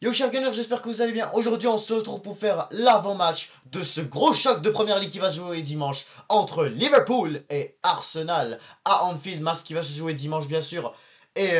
Yo chers gunners, j'espère que vous allez bien. Aujourd'hui on se retrouve pour faire l'avant-match de ce gros choc de première ligue qui va se jouer dimanche entre Liverpool et Arsenal à Anfield. Match qui va se jouer dimanche bien sûr. Et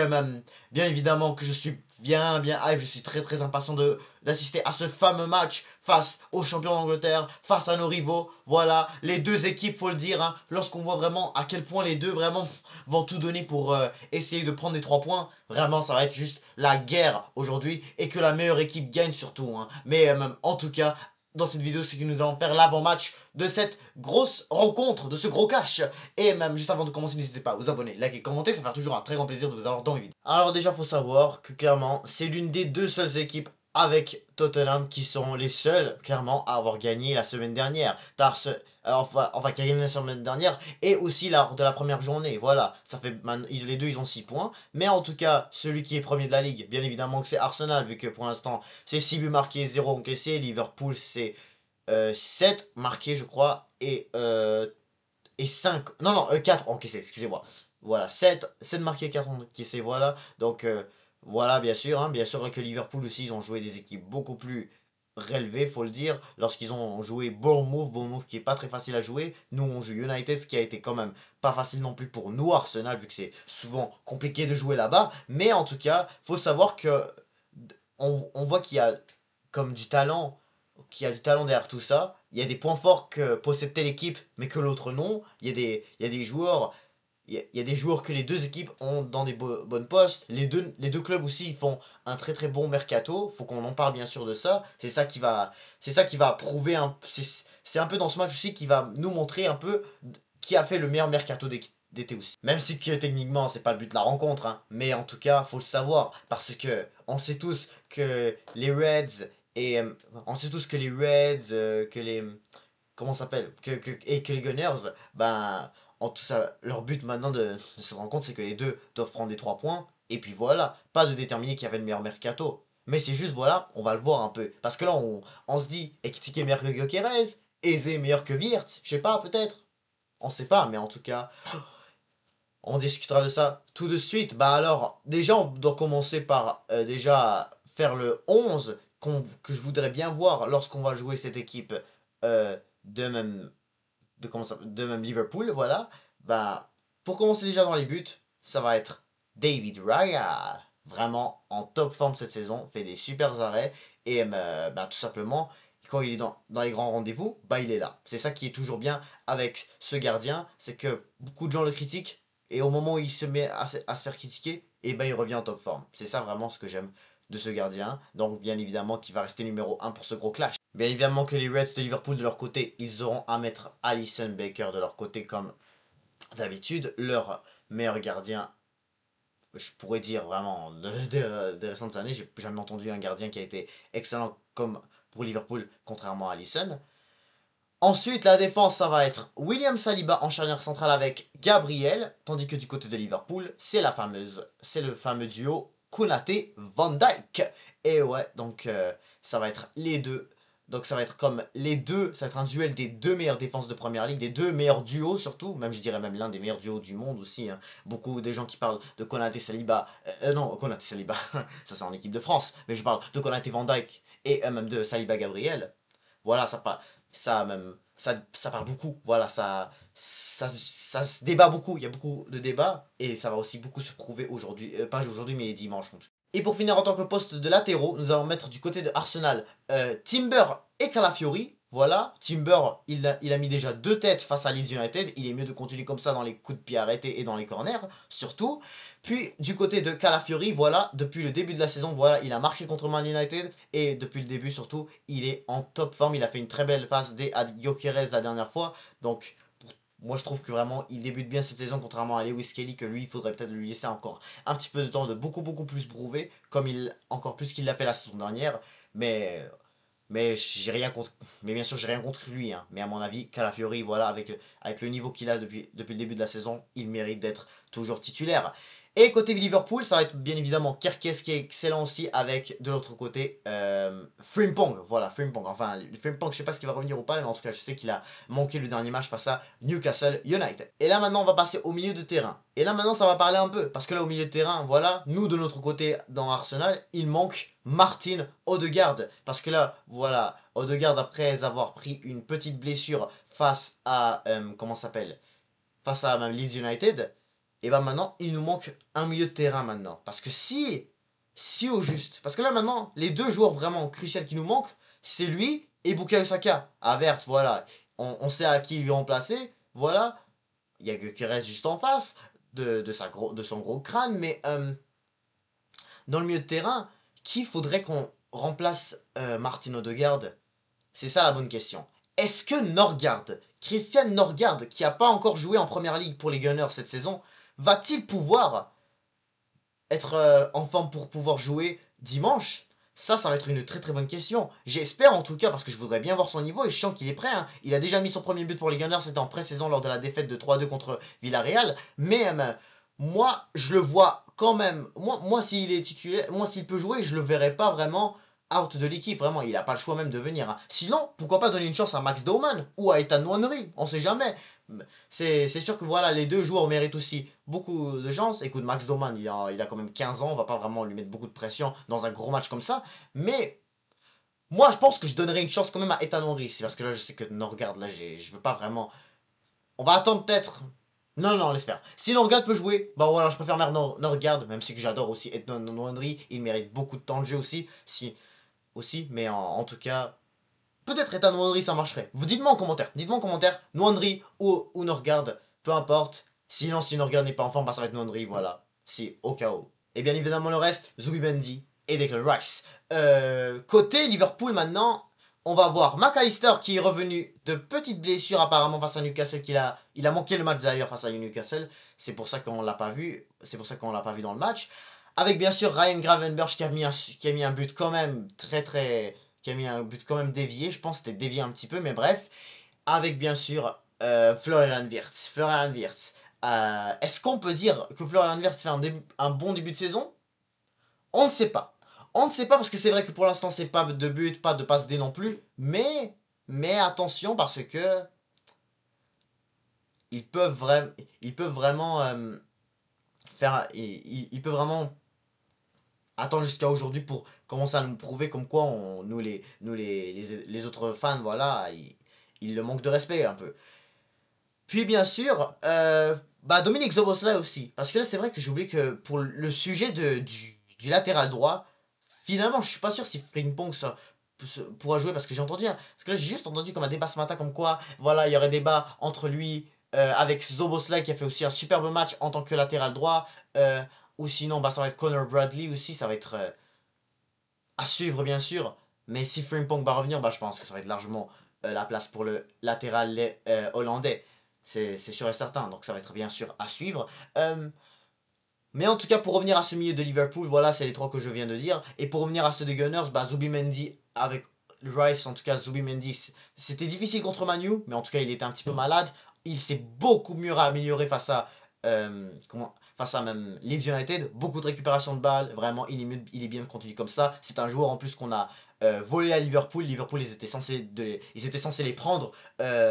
bien évidemment que je suis bien hype, je suis très impatient d'assister à ce fameux match face aux champions d'Angleterre, face à nos rivaux. Voilà, les deux équipes, faut le dire, hein, lorsqu'on voit vraiment à quel point les deux vraiment vont tout donner pour essayer de prendre les 3 points. Vraiment, ça va être juste la guerre aujourd'hui et que la meilleure équipe gagne surtout. Hein. Mais en tout cas, dans cette vidéo, c'est que nous allons faire l'avant-match de cette grosse rencontre, de ce gros clash. Et même juste avant de commencer, n'hésitez pas à vous abonner, liker, commenter, ça fait toujours un très grand plaisir de vous avoir dans mes vidéos. Alors déjà, faut savoir que clairement, c'est l'une des deux seules équipes avec Tottenham qui sont les seuls, clairement, à avoir gagné la semaine dernière. Enfin, qui a gagné la semaine dernière, et aussi lors de la première journée. Voilà, ça fait les deux, ils ont 6 points. Mais en tout cas, celui qui est premier de la ligue, bien évidemment que c'est Arsenal, vu que pour l'instant, c'est 6 buts marqués, 0 encaissés. Liverpool, c'est 7 marqués, je crois, et 5. Non, 4 encaissés, excusez-moi. Voilà, 7 marqués, 4 encaissés, voilà. Donc, voilà, bien sûr, hein, bien sûr que Liverpool aussi, ils ont joué des équipes beaucoup plus relevées, faut le dire. Lorsqu'ils ont joué Bournemouth qui est pas très facile à jouer. Nous, on joue United, ce qui a été quand même pas facile non plus pour nous, Arsenal, vu que c'est souvent compliqué de jouer là-bas. Mais en tout cas, faut savoir que on voit qu'il y a comme du talent, qu'il y a du talent derrière tout ça. Il y a des points forts que possède telle équipe, mais que l'autre non. Il y a des joueurs. Il y a des joueurs que les deux équipes ont dans des bonnes postes. Les deux clubs aussi ils font un très bon mercato. Faut qu'on en parle bien sûr de ça. C'est ça qui va prouver c'est un peu dans ce match aussi qui va nous montrer un peu qui a fait le meilleur mercato d'été aussi. Même si que techniquement c'est pas le but de la rencontre, hein, mais en tout cas faut le savoir parce que on sait tous que les Reds on sait tous que les Reds, que les comment ça s'appelle et que les Gunners, ben en tout ça, leur but maintenant de se rendre compte c'est que les deux doivent prendre des 3 points et puis voilà, pas de déterminer qui avait le meilleur mercato. Mais c'est juste voilà, on va le voir un peu parce que là on se dit Ekitike est meilleur que Gyökeres, Eze est meilleur que Wirtz, je sais pas peut-être. On sait pas, mais en tout cas, on discutera de ça tout de suite. Bah alors, déjà, on doit commencer par déjà faire le 11 que je voudrais bien voir lorsqu'on va jouer cette équipe euh, de même de même Liverpool, voilà. Bah, pour commencer déjà dans les buts, ça va être David Raya. Vraiment en top forme cette saison, fait des super arrêts et bah, tout simplement quand il est dans les grands rendez-vous, bah il est là. C'est ça qui est toujours bien avec ce gardien, c'est que beaucoup de gens le critiquent et au moment où il se met à se faire critiquer, et ben il revient en top forme. C'est ça vraiment ce que j'aime de ce gardien. Donc bien évidemment qu'il va rester numéro 1 pour ce gros clash. Bien évidemment que les Reds de Liverpool de leur côté, ils auront à mettre Alisson Becker de leur côté comme d'habitude. Leur meilleur gardien, je pourrais dire vraiment, des récentes années, j'ai jamais entendu un gardien qui a été excellent comme pour Liverpool, contrairement à Alisson. Ensuite, la défense, ça va être William Saliba en charnière centrale avec Gabriel, tandis que du côté de Liverpool, c'est le fameux duo Konaté-Van Dijk. Et ouais, donc ça va être les deux. Donc ça va être comme les deux, ça va être un duel des deux meilleures défenses de première ligue, des deux meilleurs duos surtout, même je dirais même l'un des meilleurs duos du monde aussi. Hein. Beaucoup de gens qui parlent de Konaté-Saliba, non, Konaté-Saliba, ça c'est en équipe de France, mais je parle de Konaté-Van Dijk et même de Saliba-Gabriel. Voilà, ça parle beaucoup. Voilà, ça se débat beaucoup. Il y a beaucoup de débats et ça va aussi beaucoup se prouver aujourd'hui, pas aujourd'hui, mais dimanche. Et pour finir en tant que poste de latéraux, nous allons mettre du côté de Arsenal Timber et Calafiori. Voilà, Timber, il a mis déjà 2 têtes face à Leeds United. Il est mieux de continuer comme ça dans les coups de pied arrêtés et dans les corners, surtout. Puis du côté de Calafiori, voilà, depuis le début de la saison, voilà, il a marqué contre Man United. Et depuis le début, surtout, il est en top forme. Il a fait une très belle passe à Gyökeres la dernière fois. Donc, moi je trouve que vraiment il débute bien cette saison contrairement à Lewis Kelly que lui il faudrait peut-être lui laisser encore un petit peu de temps de beaucoup plus prouver comme encore plus qu'il l'a fait la saison dernière mais j'ai rien contre mais bien sûr j'ai rien contre lui hein. Mais à mon avis Calafiori voilà avec le niveau qu'il a depuis le début de la saison il mérite d'être toujours titulaire Et côté Liverpool, ça va être bien évidemment Kerkez qui est excellent aussi avec de l'autre côté Frimpong. Voilà, Frimpong. Enfin, Frimpong, je sais pas ce qu'il va revenir ou pas, mais en tout cas, je sais qu'il a manqué le dernier match face à Newcastle United. Et là maintenant, on va passer au milieu de terrain. Et là maintenant, ça va parler un peu. Parce que là, au milieu de terrain, voilà, nous de notre côté dans Arsenal, il manque Martin Odegaard. Parce que là, voilà, Odegaard, après avoir pris une petite blessure face à, comment ça s'appelle, face à Leeds United, et ben maintenant, il nous manque un milieu de terrain maintenant. Parce que si au juste, parce que là maintenant, les deux joueurs vraiment cruciaux qui nous manquent, c'est lui et Bukayo Saka. Havertz, voilà, on sait à qui lui remplacer, voilà. Il y a qui reste juste en face de son gros crâne, mais dans le milieu de terrain, qui faudrait qu'on remplace Martin Odegaard? C'est ça la bonne question. Est-ce que Norgard, Christian Norgard, qui n'a pas encore joué en première ligue pour les Gunners cette saison, va-t-il pouvoir être en forme pour pouvoir jouer dimanche? Ça va être une très très bonne question. J'espère en tout cas, parce que je voudrais bien voir son niveau et je sens qu'il est prêt. Hein. Il a déjà mis son premier but pour les Gunners, c'était en pré-saison lors de la défaite de 3-2 contre Villarreal. Mais moi, je le vois quand même. Moi s'il est titulaire, moi s'il peut jouer, je le verrai pas vraiment out de l'équipe. Vraiment, il n'a pas le choix même de venir. Hein. Sinon, pourquoi pas donner une chance à Max Baumann ou à Ethan Nwaneri? On sait jamais. C'est sûr que voilà, les deux joueurs méritent aussi beaucoup de chance. Écoute, Max Doman, il a quand même 15 ans, on va pas vraiment lui mettre beaucoup de pression dans un gros match comme ça. Mais moi, je pense que je donnerais une chance quand même à Ethan Henry. Parce que là, je sais que Norgard, là, je veux pas vraiment. On va attendre peut-être. Non, non, laisse faire. Si Norgard peut jouer, bah voilà, je préfère mettre Norgard, même si que j'adore aussi Ethan Henry. Il mérite beaucoup de temps de jeu aussi. Mais en tout cas, peut-être Ethan Nwaneri ça marcherait. Vous dites-moi en commentaire. Dites-moi en commentaire, Nwaneri ou Norgard, peu importe. Sinon, si Norgard n'est pas en forme, bah ça va être Nwaneri, voilà. Si, au cas où. Et bien évidemment le reste, Zubimendi et Declan Rice. Côté Liverpool maintenant, on va voir McAllister qui est revenu de petites blessures apparemment face à Newcastle. Il a manqué le match d'ailleurs face à Newcastle. C'est pour ça qu'on l'a pas vu. C'est pour ça qu'on l'a pas vu dans le match. Avec bien sûr Ryan Gravenberch qui a mis un but quand même qui a mis un but quand même dévié, je pense que c'était dévié un petit peu, mais bref. Avec bien sûr Florian Wirtz. Florian Wirtz. Est-ce qu'on peut dire que Florian Wirtz fait un bon début de saison? On ne sait pas. On ne sait pas parce que c'est vrai que pour l'instant c'est pas de but, pas de passe D non plus, mais attention parce que ils peuvent vraiment faire, ils peuvent vraiment attendre jusqu'à aujourd'hui pour commencer à nous prouver comme quoi nous les autres fans, voilà, ils le manquent de respect un peu. Puis bien sûr, Dominique Szoboszlai aussi. Parce que là, c'est vrai que j'ai oublié que pour le sujet du latéral droit, finalement, je suis pas sûr si Frimpong pourra jouer parce que j'ai entendu. Hein, parce que là, j'ai juste entendu comme un débat ce matin comme quoi, voilà, il y aurait débat entre lui avec Szoboszlai qui a fait aussi un superbe match en tant que latéral droit. Ou sinon, ça va être Connor Bradley aussi. Ça va être à suivre, bien sûr. Mais si Frimpong va revenir, je pense que ça va être largement la place pour le latéral hollandais. C'est sûr et certain, donc ça va être bien sûr à suivre. Mais en tout cas, pour revenir à ce milieu de Liverpool, voilà, c'est les trois que je viens de dire. Et pour revenir à ceux des Gunners, Zubimendi avec Rice, en tout cas, Zubimendi, c'était difficile contre Manu, mais en tout cas, il était un petit peu malade. Il s'est beaucoup mieux amélioré face à même Leeds United. Beaucoup de récupération de balles, vraiment, il est bien conduit comme ça. C'est un joueur en plus qu'on a volé à Liverpool. Liverpool, ils étaient censés les prendre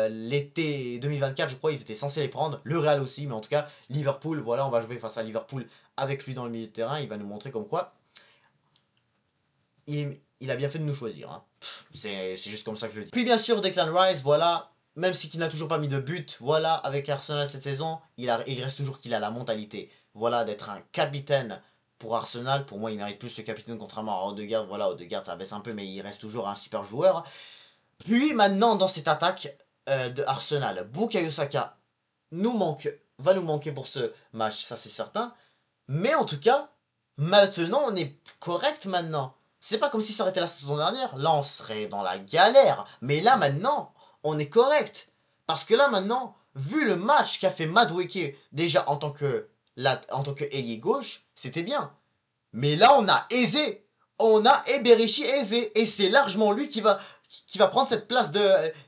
l'été 2024, je crois, ils étaient censés les prendre. Le Real aussi, mais en tout cas, Liverpool, voilà, on va jouer face à Liverpool avec lui dans le milieu de terrain. Il va nous montrer comme quoi il a bien fait de nous choisir. Hein. C'est juste comme ça que je le dis. Puis bien sûr, Declan Rice, voilà, même si il n'a toujours pas mis de but, voilà, avec Arsenal cette saison, il reste toujours qu'il a la mentalité, voilà, d'être un capitaine pour Arsenal. Pour moi, il mérite plus le capitaine contrairement à Odegaard. Voilà, Odegaard, ça baisse un peu, mais il reste toujours un super joueur. Puis maintenant, dans cette attaque de Arsenal, Bukayo Saka va nous manquer pour ce match, ça c'est certain. Mais en tout cas, maintenant, on est correct maintenant. C'est pas comme si ça aurait été la saison dernière. Là, on serait dans la galère. Mais là, maintenant, on est correct. Parce que là, maintenant, vu le match qu'a fait Madueke, déjà en tant que ailier gauche, c'était bien. Mais là, on a Eze. On a Eberichi Eze. Et c'est largement lui qui va prendre cette place de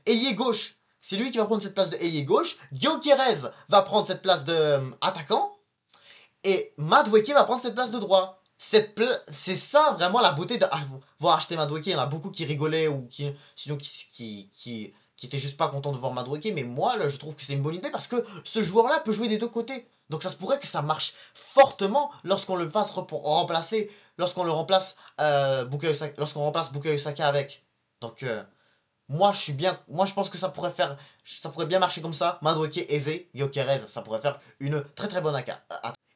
ailier gauche. C'est lui qui va prendre cette place de ailier gauche. Gyökeres va prendre cette place de attaquant. Et Madueke va prendre cette place de droit. C'est ça vraiment la beauté de voir acheter Madueke. Il y en a beaucoup qui rigolaient ou sinon qui étaient juste pas contents de voir Madueke. Mais moi, là, je trouve que c'est une bonne idée parce que ce joueur-là peut jouer des deux côtés. Donc ça se pourrait que ça marche fortement lorsqu'on le fasse remplacer, lorsqu'on le remplace lorsqu'on remplace Bukayo Saka avec. Donc moi je pense que ça pourrait bien marcher comme ça. Madueke, Eze, Gyökeres, ça pourrait faire une très très bonne attaque.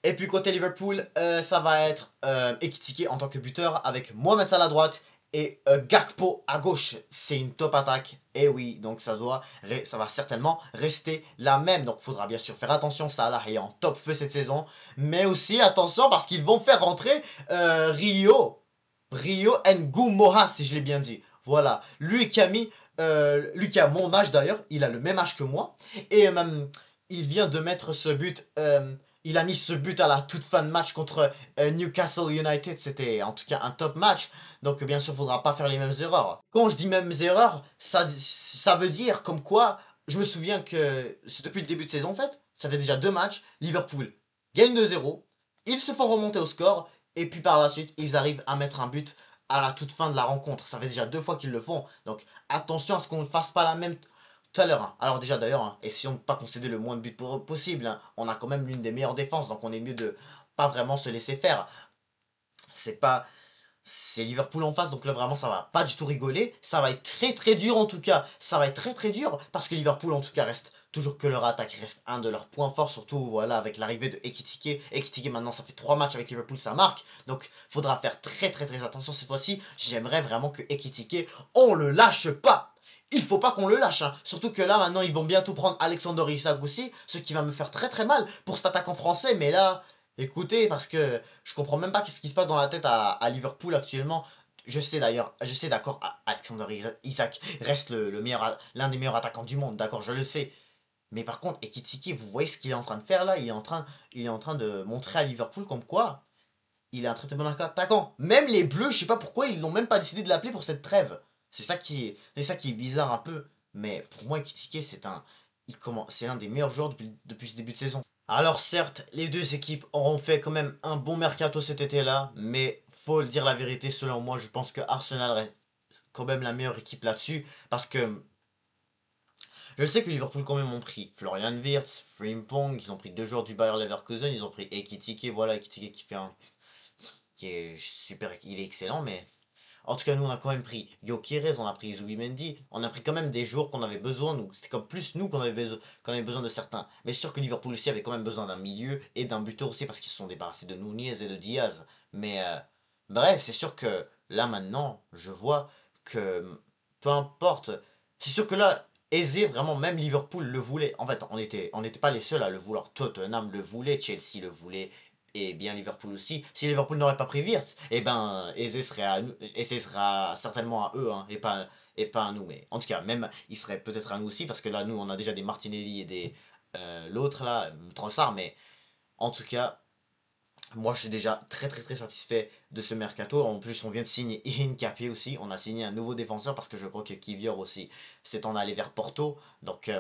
Et puis côté Liverpool, ça va être Ekitike en tant que buteur avec Mohamed Salah à droite et Gakpo à gauche. C'est une top attaque. Et oui, donc ça va certainement rester la même. Donc il faudra bien sûr faire attention, Salah est en top feu cette saison. Mais aussi attention parce qu'ils vont faire rentrer Rio Ngumoha, si je l'ai bien dit. Voilà, lui qui a mon âge d'ailleurs, il a le même âge que moi. Et il vient de mettre ce but... il a mis ce but à la toute fin de match contre Newcastle United. C'était en tout cas un top match. Donc bien sûr, il ne faudra pas faire les mêmes erreurs. Quand je dis mêmes erreurs, ça veut dire comme quoi, je me souviens que c'est depuis le début de saison en fait, ça fait déjà 2 matchs, Liverpool gagne 2-0, ils se font remonter au score, et puis par la suite, ils arrivent à mettre un but à la toute fin de la rencontre. Ça fait déjà 2 fois qu'ils le font. Donc attention à ce qu'on ne fasse pas la même tout à l'heure. Hein. Alors déjà d'ailleurs, hein, essayons de ne pas concéder le moins de buts possible. Hein. On a quand même l'une des meilleures défenses, donc on est mieux de pas vraiment se laisser faire. C'est Liverpool en face, donc là vraiment ça va pas du tout rigoler. Ça va être très très dur en tout cas. Ça va être très très dur parce que Liverpool en tout cas reste toujours que leur attaque reste un de leurs points forts, surtout voilà avec l'arrivée de Ekitike. Ekitike maintenant ça fait 3 matchs avec Liverpool, ça marque. Donc faudra faire très très très attention cette fois-ci. J'aimerais vraiment que Ekitike, on le lâche pas. Il faut pas qu'on le lâche, hein. Surtout que là maintenant ils vont bientôt prendre Alexander Isak aussi, ce qui va me faire très très mal pour cet attaquant français, mais là, écoutez, parce que je comprends même pas ce qui se passe dans la tête à Liverpool actuellement. Je sais d'accord, Alexander Isak reste l'un des meilleurs attaquants du monde, d'accord, je le sais. Mais par contre, Ekitike, vous voyez ce qu'il est en train de faire là, il est en train de montrer à Liverpool comme quoi il est un très très bon attaquant. Même les Bleus, je sais pas pourquoi ils n'ont même pas décidé de l'appeler pour cette trêve. C'est ça qui est bizarre un peu. Mais pour moi, Ekitike, c'est l'un des meilleurs joueurs depuis ce début de saison. Alors certes, les deux équipes auront fait quand même un bon mercato cet été-là, mais faut le dire la vérité, selon moi, je pense que Arsenal reste quand même la meilleure équipe là-dessus, parce que je sais que Liverpool quand même ont pris Florian Wirtz, Frimpong, ils ont pris 2 joueurs du Bayer Leverkusen, ils ont pris Ekitike, voilà, Ekitike qui est super, il est excellent, mais en tout cas, nous, on a quand même pris Gyökeres, on a pris Zubimendi, on a pris quand même des joueurs qu'on avait besoin, nous. C'était comme plus nous qu'on avait besoin de certains. Mais c'est sûr que Liverpool aussi avait quand même besoin d'un milieu et d'un buteur aussi parce qu'ils se sont débarrassés de Nunez et de Diaz. Mais bref, c'est sûr que là maintenant, je vois que peu importe. C'est sûr que là, Eze, vraiment, même Liverpool le voulait. En fait, on n'était pas les seuls à le vouloir. Tottenham le voulait, Chelsea le voulait, et bien Liverpool aussi. Si Liverpool n'aurait pas pris Wirtz, eh ben Eze sera certainement à eux, hein, et pas à nous. Mais en tout cas, même il serait peut-être à nous aussi, parce que là, nous, on a déjà des Martinelli et des l'autre là, Trossard, mais en tout cas, moi je suis déjà très très très satisfait de ce mercato. En plus, on vient de signer Hincapié aussi. On a signé un nouveau défenseur parce que je crois que Kivior aussi s'est en allé vers Porto. Donc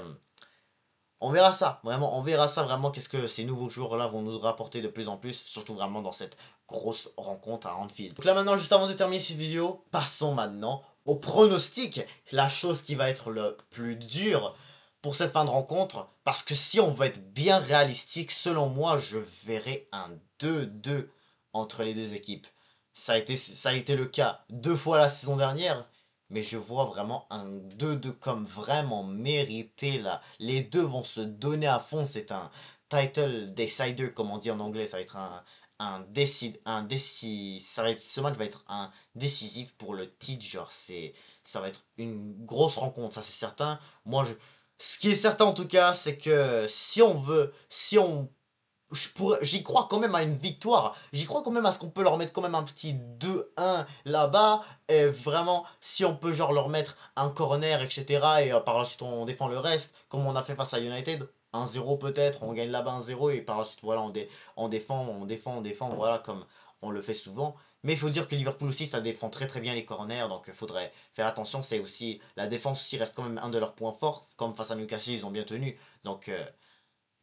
on verra ça, vraiment, on verra ça vraiment, qu'est-ce que ces nouveaux joueurs-là vont nous rapporter de plus en plus, surtout vraiment dans cette grosse rencontre à Anfield. Donc là maintenant, juste avant de terminer cette vidéo, passons maintenant au pronostic, la chose qui va être le plus dur pour cette fin de rencontre, parce que si on veut être bien réalistique, selon moi, je verrai un 2-2 entre les deux équipes. Ça a été le cas 2 fois la saison dernière, mais je vois vraiment un 2-2 comme vraiment mérité là. Les deux vont se donner à fond. C'est un title decider, comme on dit en anglais. Ça va être ce match va être un décisif pour le titre. Genre, ça va être une grosse rencontre, ça c'est certain. Ce qui est certain en tout cas, c'est que si on j'y crois quand même à une victoire. J'y crois quand même à ce qu'on peut leur mettre quand même un petit 2-1 là-bas. Et vraiment, si on peut genre leur mettre un corner, etc. Et par la suite on défend le reste, comme on a fait face à United. 1-0 peut-être, on gagne là-bas 1-0 et par la suite voilà, on défend, voilà, comme on le fait souvent. Mais il faut dire que Liverpool aussi, ça défend très très bien les corners, donc il faudrait faire attention. C'est aussi, la défense aussi reste quand même un de leurs points forts, comme face à Newcastle, ils ont bien tenu. Donc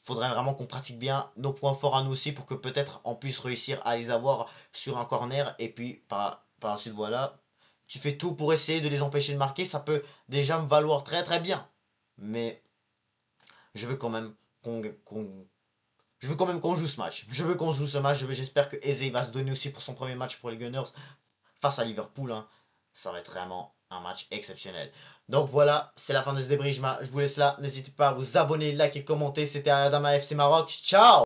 faudrait vraiment qu'on pratique bien nos points forts à nous aussi pour que peut-être on puisse réussir à les avoir sur un corner. Et puis par la suite, voilà, tu fais tout pour essayer de les empêcher de marquer. Ça peut déjà me valoir très très bien. Mais je veux quand même qu'on joue ce match. Je veux qu'on joue ce match. J'espère que Eze va se donner aussi pour son premier match pour les Gunners face à Liverpool. Hein. Ça va être vraiment un match exceptionnel. Donc voilà, c'est la fin de ce débrief. Je vous laisse là. N'hésitez pas à vous abonner, liker, commenter. C'était Adama FC Maroc. Ciao!